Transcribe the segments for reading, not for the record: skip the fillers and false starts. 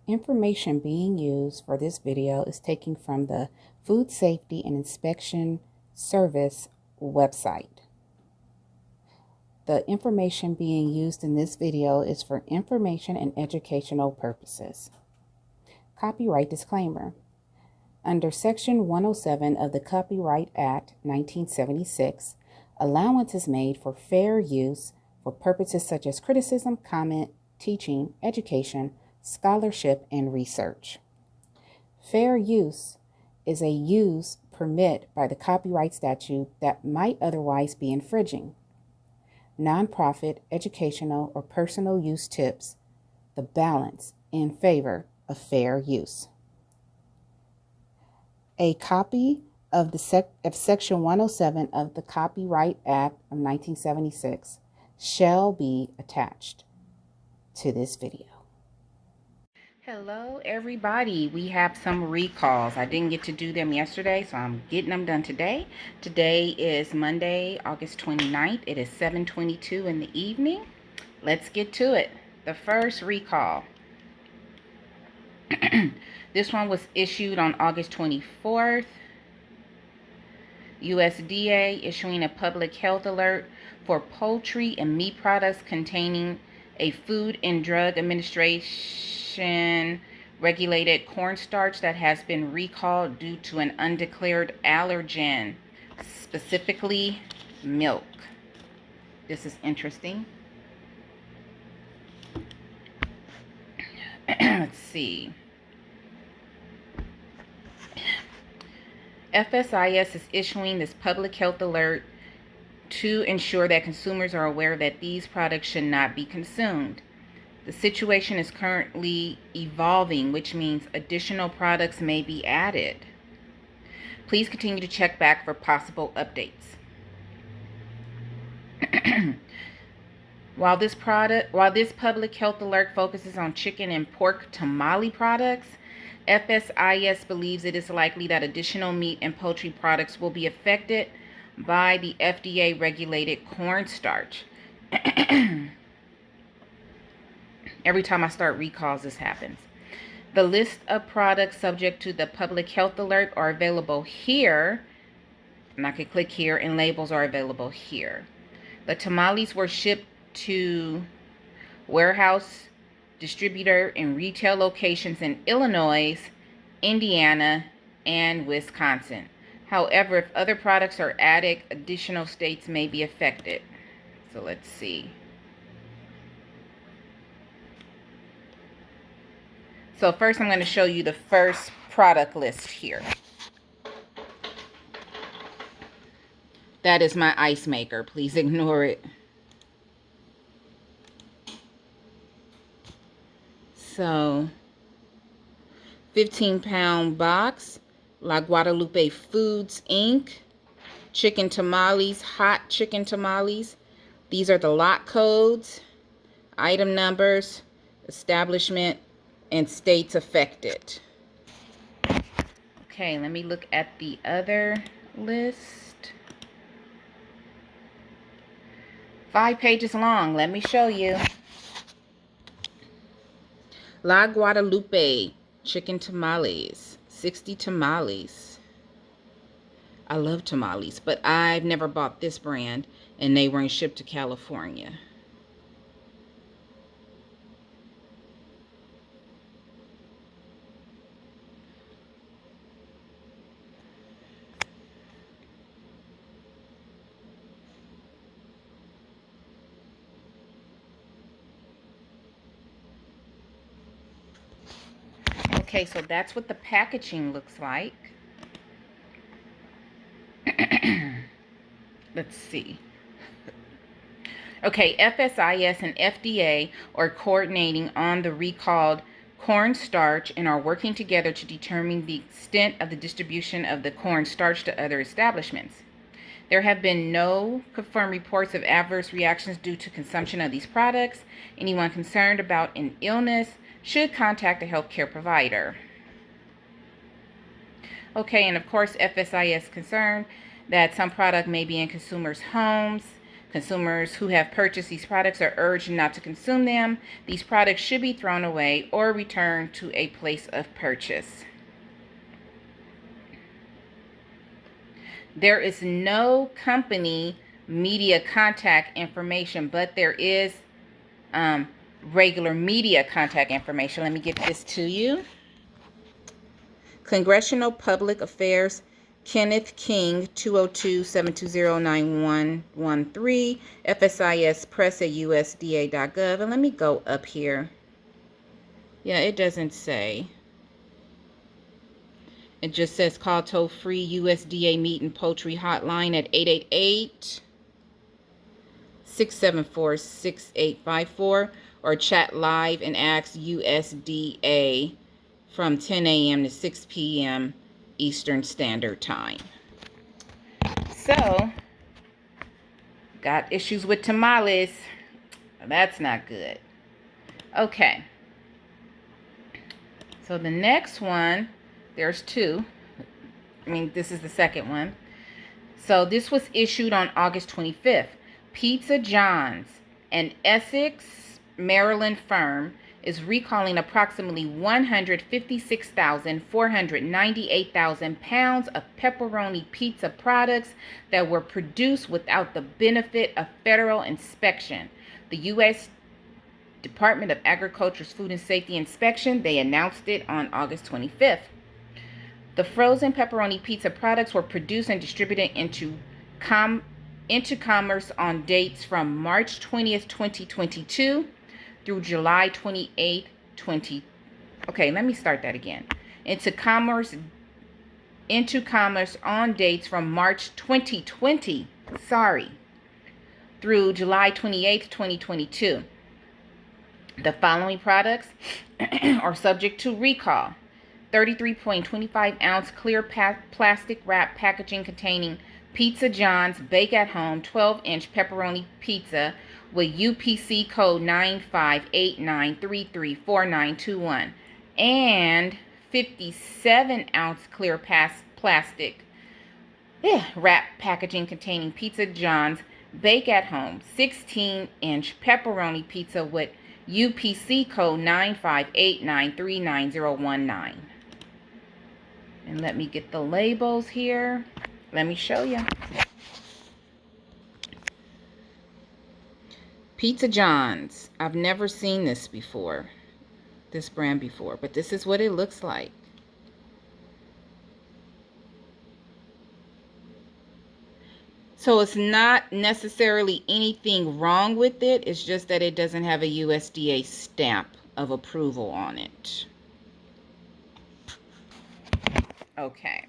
Information being used for this video is taken from the Food Safety and Inspection Service website. The information being used in this video is for information and educational purposes. Copyright disclaimer. Under Section 107 of the Copyright Act 1976, allowance is made for fair use for purposes such as criticism, comment, teaching, education, scholarship, and research. Fair use is a use permit by the copyright statute that might otherwise be infringing. Nonprofit, educational, or personal use tips the balance in favor of fair use. A copy of Section 107 of the Copyright Act of 1976 shall be attached to this video. Hello everybody, we have some recalls. I didn't get to do them yesterday, so I'm getting them done today. Today is Monday, August 29th. It is 7:22 in the evening. Let's get to it. The first recall. This one was issued on August 24th. USDA issuing a public health alert for poultry and meat products containing a Food and Drug Administration regulated cornstarch that has been recalled due to an undeclared allergen, specifically milk. This is interesting. Let's see. FSIS is issuing this public health alert to ensure that consumers are aware that these products should not be consumed. The situation is currently evolving, which means additional products may be added. Please continue to check back for possible updates. While this public health alert focuses on chicken and pork tamale products, FSIS believes it is likely that additional meat and poultry products will be affected by the FDA-regulated cornstarch. Every time I start recalls, this happens. The list of products subject to the public health alert are available here. And I can click here, and labels are available here. The tamales were shipped to warehouse, distributor, and retail locations in Illinois, Indiana, and Wisconsin. However, if other products are added, additional states may be affected. So let's see. So first I'm going to show you the first product list here. That is my ice maker. Please ignore it. So, 15-pound box, La Guadalupe Foods, Inc., chicken tamales, hot chicken tamales. These are the lot codes, item numbers, establishment, and states affected. Okay, let me look at the other list. 5 pages long. Let me show you. La Guadalupe chicken tamales, 60 tamales. I love tamales, but I've never bought this brand, and they weren't shipped to California. Okay, so that's what the packaging looks like. Let's see. Okay, FSIS and FDA are coordinating on the recalled cornstarch and are working together to determine the extent of the distribution of the cornstarch to other establishments. There have been no confirmed reports of adverse reactions due to consumption of these products. Anyone concerned about an illness should contact a healthcare provider. Okay, and of course, FSIS is concerned that some product may be in consumers' homes. Consumers who have purchased these products are urged not to consume them. These products should be thrown away or returned to a place of purchase. There is no company media contact information, but there is regular media contact information. Let me get this to you. Congressional Public Affairs, Kenneth King, 202-720-9113, FSIS Press at USDA.gov. And let me go up here. Yeah, it doesn't say. It just says call toll-free USDA Meat and Poultry Hotline at 888-674-6854 or chat live and ask USDA from 10 a.m. to 6 p.m. Eastern Standard Time. So, got issues with tamales. That's not good. Okay. So the next one, there's two. This is the second one. So this was issued on August 25th. Pizza John's, an Essex, Maryland firm, is recalling approximately 156,498,000 pounds of pepperoni pizza products that were produced without the benefit of federal inspection. The U.S. Department of Agriculture's Food and Safety Inspection, they announced it on August 25th. The frozen pepperoni pizza products were produced and distributed into commerce on dates from March 20th, 2022 through July 28th, Into commerce on dates from March 2020, through July 28th, 2022. The following products are subject to recall. 33.25 ounce clear plastic wrap packaging containing Pizza John's Bake at Home 12-inch pepperoni pizza with UPC code 9589334921 and 57 ounce clear plastic wrap packaging containing Pizza John's Bake at Home 16-inch pepperoni pizza with UPC code 9589399019. And let me get the labels here. Let me show you. Pizza John's. I've never seen this before, this brand before, but this is what it looks like. So it's not necessarily anything wrong with it. It's just that it doesn't have a USDA stamp of approval on it. Okay.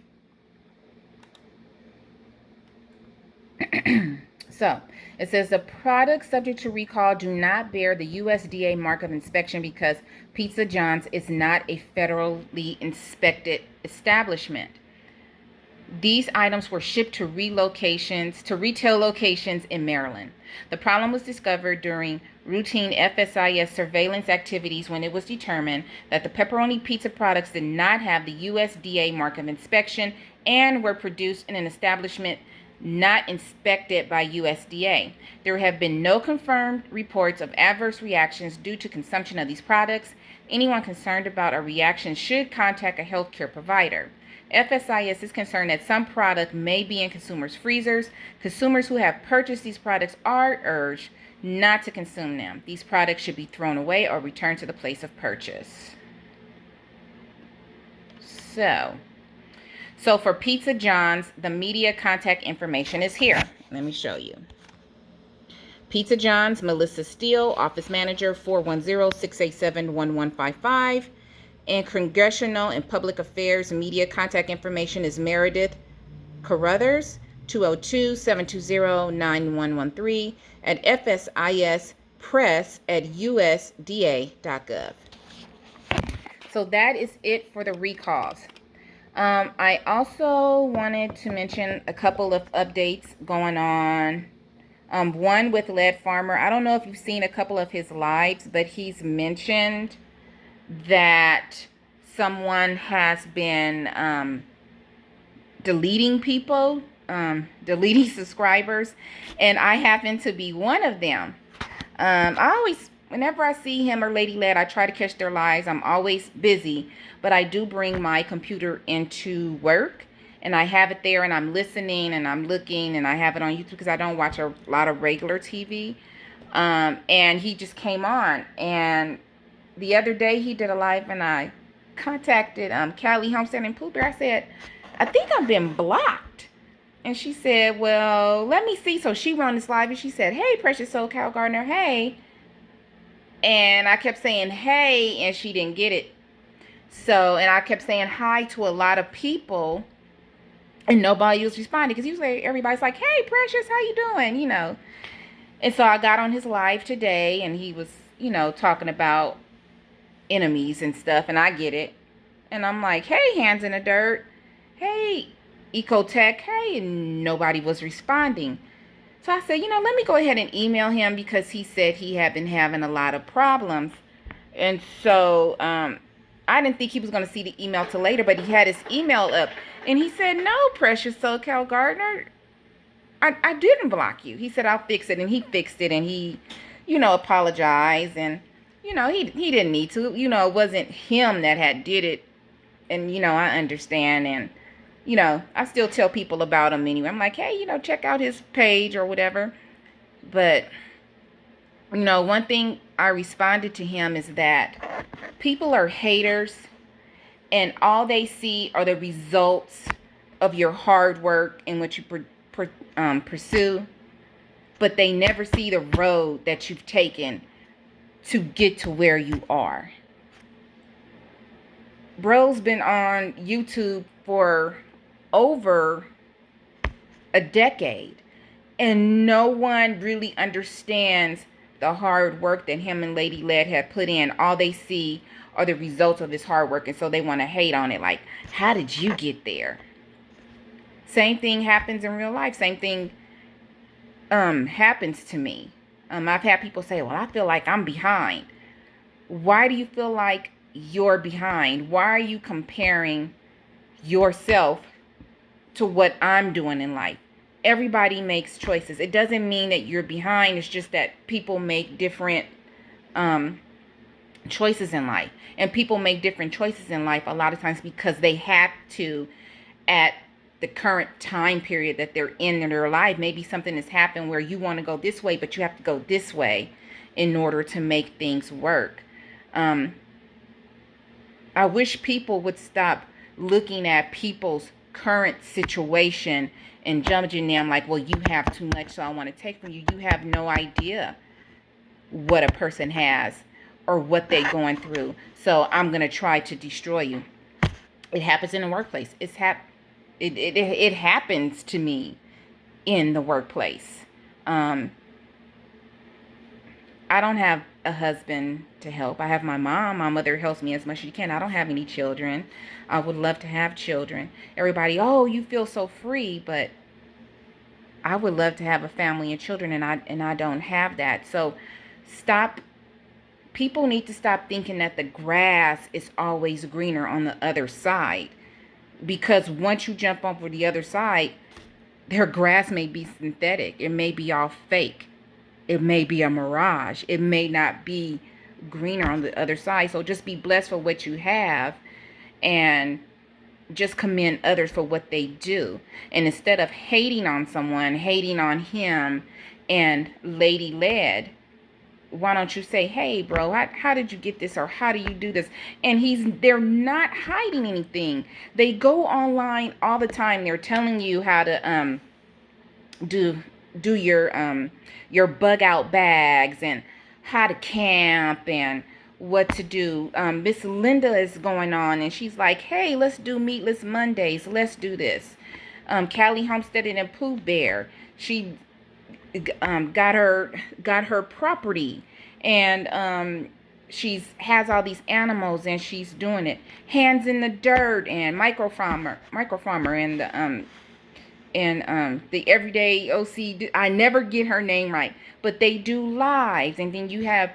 So, it says the products subject to recall do not bear the USDA mark of inspection because Pizza John's is not a federally inspected establishment. These items were shipped to retail locations in Maryland. The problem was discovered during routine FSIS surveillance activities when it was determined that the pepperoni pizza products did not have the USDA mark of inspection and were produced in an establishment not inspected by USDA. There have been no confirmed reports of adverse reactions due to consumption of these products. Anyone concerned about a reaction should contact a healthcare provider. FSIS is concerned that some product may be in consumers' freezers. Consumers who have purchased these products are urged not to consume them. These products should be thrown away or returned to the place of purchase. So for Pizza John's, the media contact information is here. Let me show you. Pizza John's, Melissa Steele, Office Manager, 410-687-1155. And Congressional and Public Affairs media contact information is Meredith Carruthers, 202-720-9113, at FSIS Press at USDA.gov. So that is it for the recalls. I also wanted to mention a couple of updates going on. One with Leadfarmer. I don't know if you've seen a couple of his lives, but he's mentioned that someone has been deleting people deleting subscribers, and I happen to be one of them. I always, whenever I see him or Lady Led, I try to catch their lives. I'm always busy, but I do bring my computer into work, and I have it there, and I'm listening, and I'm looking, and I have it on YouTube because I don't watch a lot of regular TV. And he just came on, and the other day he did a live, and I contacted Callie Homestead and Pooh Bear. I said, I think I've been blocked. And she said, well, let me see. So she went on this live and she said, hey, Precious Soul Cow Gardener, hey. And I kept saying, hey, and she didn't get it. So, and I kept saying hi to a lot of people, and nobody was responding. Because usually everybody's like, hey, Precious, how you doing? You know. And so I got on his live today, and he was, you know, talking about enemies and stuff, and I get it. And I'm like, hey, Hands in the Dirt. Hey, Ecotech. Hey, and nobody was responding. So I said, you know, let me go ahead and email him because he said he had been having a lot of problems. And so I didn't think he was going to see the email till later, but he had his email up. And he said, no, Precious SoCal Gardener, I didn't block you. He said, I'll fix it. And he fixed it, and he, you know, apologized. And, you know, he didn't need to. You know, it wasn't him that had did it. And, you know, I understand. And, you know, I still tell people about him anyway. I'm like, hey, you know, check out his page or whatever. But, you know, one thing I responded to him is that people are haters, and all they see are the results of your hard work and what you pursue. But they never see the road that you've taken to get to where you are. Bro's been on YouTube for over a decade, and no one really understands the hard work that him and Lady Led have put in. All they see are the results of his hard work, and so they want to hate on it. Like, how did you get there? Same thing happens in real life. Same thing happens to me. I've had people say, well, I feel like I'm behind. Why do you feel like you're behind? Why are you comparing yourself to what I'm doing in life? Everybody makes choices. It doesn't mean that you're behind. It's just that people make different choices in life. And people make different choices in life a lot of times because they have to at the current time period that they're in their life. Maybe something has happened where you want to go this way, but you have to go this way in order to make things work. I wish people would stop looking at people's current situation and judging them like, well, you have too much, so I want to take from you. You have no idea what a person has or what they're going through. So I'm going to try to destroy you. It happens in the workplace. It happens to me in the workplace. I don't have a husband to help. I have my mom. My mother helps me as much as she can. I don't have any children. I would love to have children. Everybody, oh, you feel so free, but I would love to have a family and children, and I don't have that. So people need to stop thinking that the grass is always greener on the other side. Because once you jump over the other side, their grass may be synthetic. It may be all fake. It may be a mirage. It may not be greener on the other side. So just be blessed for what you have, and just commend others for what they do. And instead of hating on someone, hating on him and Lady Led, why don't you say, hey, bro, how did you get this? Or how do you do this? And they're not hiding anything. They go online all the time. They're telling you how to do your bug out bags, and how to camp, and what to do. Miss Linda is going on, and she's like, hey, let's do meatless Mondays. Let's do this. Callie Homestead and Pooh Bear, she got her property, and she's has all these animals, and she's doing it. Hands in the Dirt and Microfarmer and the Everyday OC. I never get her name right, but they do lives. And then you have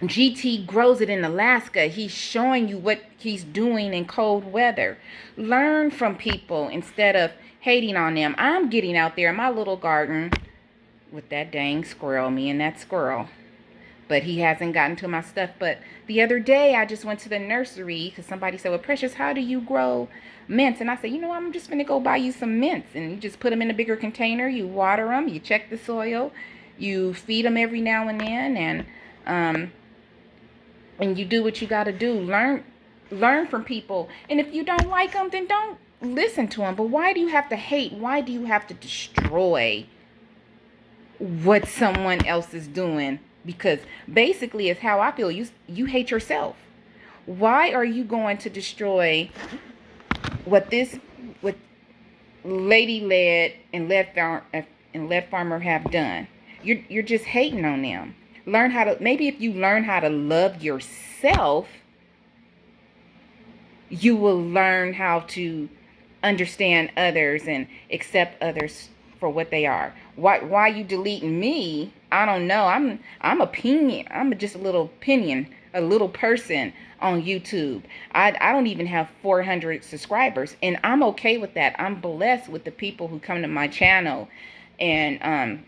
GT grows it in Alaska. He's showing you what he's doing in cold weather. Learn from people instead of hating on them. I'm getting out there in my little garden with that dang squirrel, me and that squirrel. But he hasn't gotten to my stuff. But the other day, I just went to the nursery because somebody said, well, Precious, how do you grow mints? And I said, I'm just going to go buy you some mints. And you just put them in a bigger container. You water them. You check the soil. You feed them every now and then. And you do what you got to do. Learn from people. And if you don't like them, then don't listen to them. But why do you have to hate? Why do you have to destroy what someone else is doing? Because basically it's how I feel. You hate yourself. Why are you going to destroy what Lady Lead and Lead Farmer have done? You're just hating on them. Maybe if you learn how to love yourself, you will learn how to understand others and accept others for what they are. Why you deleting me? I don't know. I'm opinion. I'm just a little opinion, a little person on YouTube. I don't even have 400 subscribers, and I'm okay with that. I'm blessed with the people who come to my channel and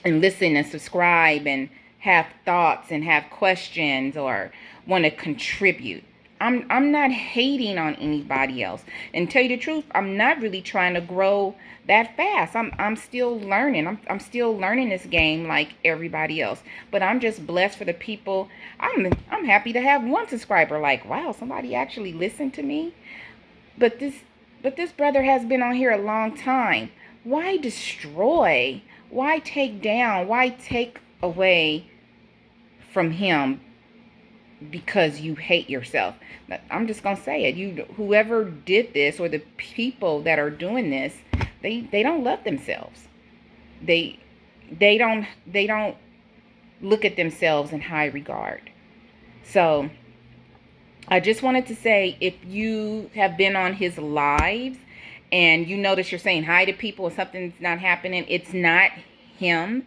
listen and subscribe and have thoughts and have questions or want to contribute. I'm not hating on anybody else. And tell you the truth, I'm not really trying to grow that fast. I'm still learning. I'm still learning this game like everybody else. But I'm just blessed for the people. I'm happy to have one subscriber. Like, wow, somebody actually listened to me. But this brother has been on here a long time. Why destroy? Why take down? Why take away from him because you hate yourself? I'm just gonna say it. Whoever did this, or the people that are doing this, they don't love themselves. They don't look at themselves in high regard. So I just wanted to say, if you have been on his lives and you notice you're saying hi to people and something's not happening, it's not him.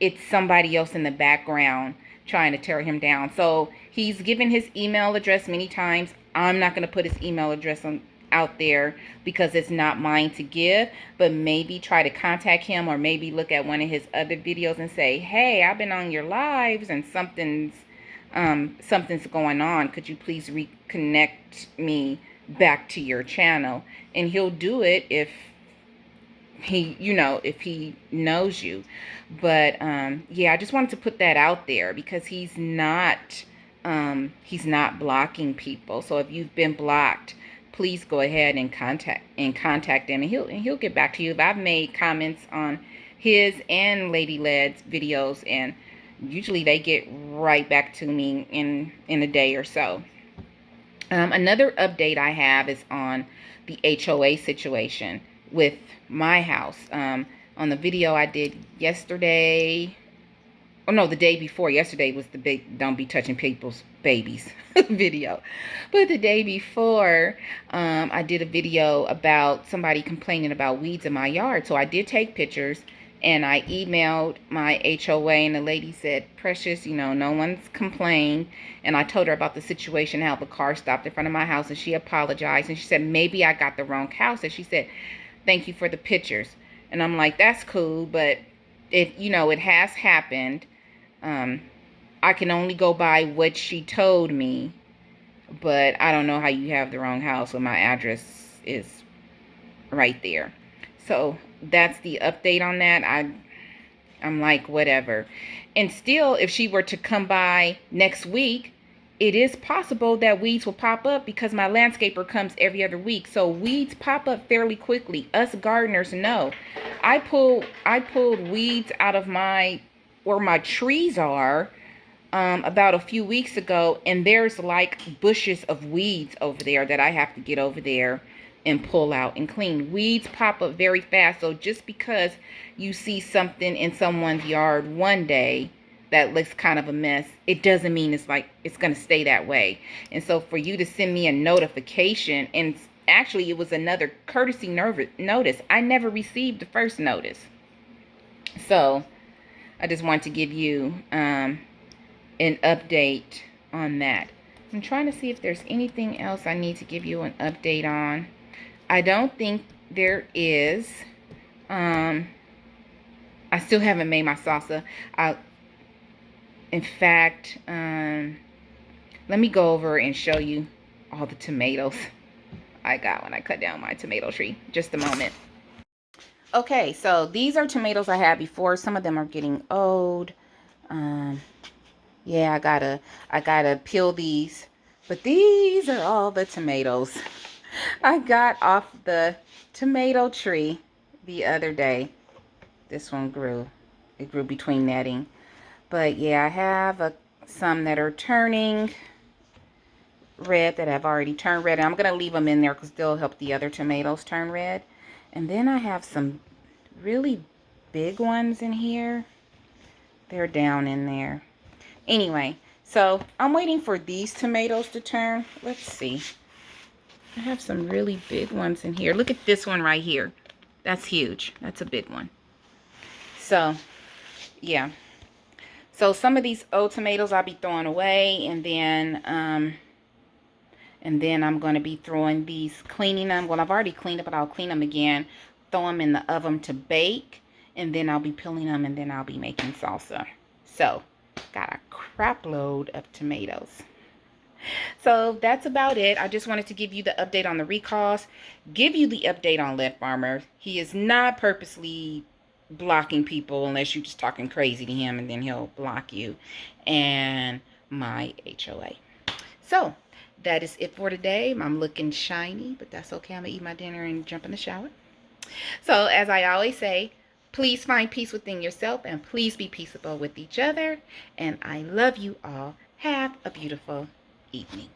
It's somebody else in the background trying to tear him down. So he's given his email address many times. I'm not going to put his email address out there because it's not mine to give. But maybe try to contact him, or maybe look at one of his other videos and say, hey, I've been on your lives and something's going on. Could you please reconnect me back to your channel? And he'll do it if he knows you. But yeah, I just wanted to put that out there because he's not blocking people. So if you've been blocked, please go ahead and contact him, and he'll get back to you. I've made comments on his and Lady Led's videos, and usually they get right back to me in a day or so. Another update I have is on the HOA situation with my house. On the video I did yesterday, the day before. Yesterday was the big don't be touching people's babies video. But the day before, I did a video about somebody complaining about weeds in my yard. So I did take pictures, and I emailed my HOA, and the lady said, Precious, no one's complained. And I told her about the situation, how the car stopped in front of my house, and she apologized. And she said, maybe I got the wrong house. And she said, thank you for the pictures. And I'm like, that's cool, but it has happened. I can only go by what she told me, but I don't know how you have the wrong house when my address is right there. So that's the update on that. I'm like, whatever. And still, if she were to come by next week, it is possible that weeds will pop up because my landscaper comes every other week. So weeds pop up fairly quickly. Us gardeners know. I pulled weeds out of where my trees are about a few weeks ago, and there's like bushes of weeds over there that I have to get over there and pull out and clean. Weeds pop up very fast. So just because you see something in someone's yard one day that looks kind of a mess, it doesn't mean it's going to stay that way. And so for you to send me a notification, and actually it was another courtesy notice. I never received the first notice. So I just want to give you an update on that. I'm trying to see if there's anything else I need to give you an update on. I don't think there is, I still haven't made my salsa. In fact, let me go over and show you all the tomatoes I got when I cut down my tomato tree. Just a moment. Okay, so these are tomatoes I had before. Some of them are getting old. Yeah, I gotta peel these. But these are all the tomatoes I got off the tomato tree the other day. This one grew. It grew between netting. But yeah, I have some that are turning red, that have already turned red. And I'm going to leave them in there because they'll help the other tomatoes turn red. And then I have some really big ones in here. They're down in there. Anyway, so I'm waiting for these tomatoes to turn. Let's see. I have some really big ones in here. Look at this one right here. That's huge. That's a big one. So, yeah. So some of these old tomatoes I'll be throwing away, and then I'm going to be throwing these, cleaning them. Well, I've already cleaned them, but I'll clean them again, throw them in the oven to bake, and then I'll be peeling them, and then I'll be making salsa. So, got a crap load of tomatoes. So that's about it. I just wanted to give you the update on the recalls, give you the update on Leadfarmer. He is not purposely blocking people unless you're just talking crazy to him, and then he'll block you. And my HOA. So that is it for today. I'm looking shiny, but that's okay. I'm gonna eat my dinner and jump in the shower. So as I always say, please find peace within yourself, and please be peaceable with each other. And I love you all. Have a beautiful evening.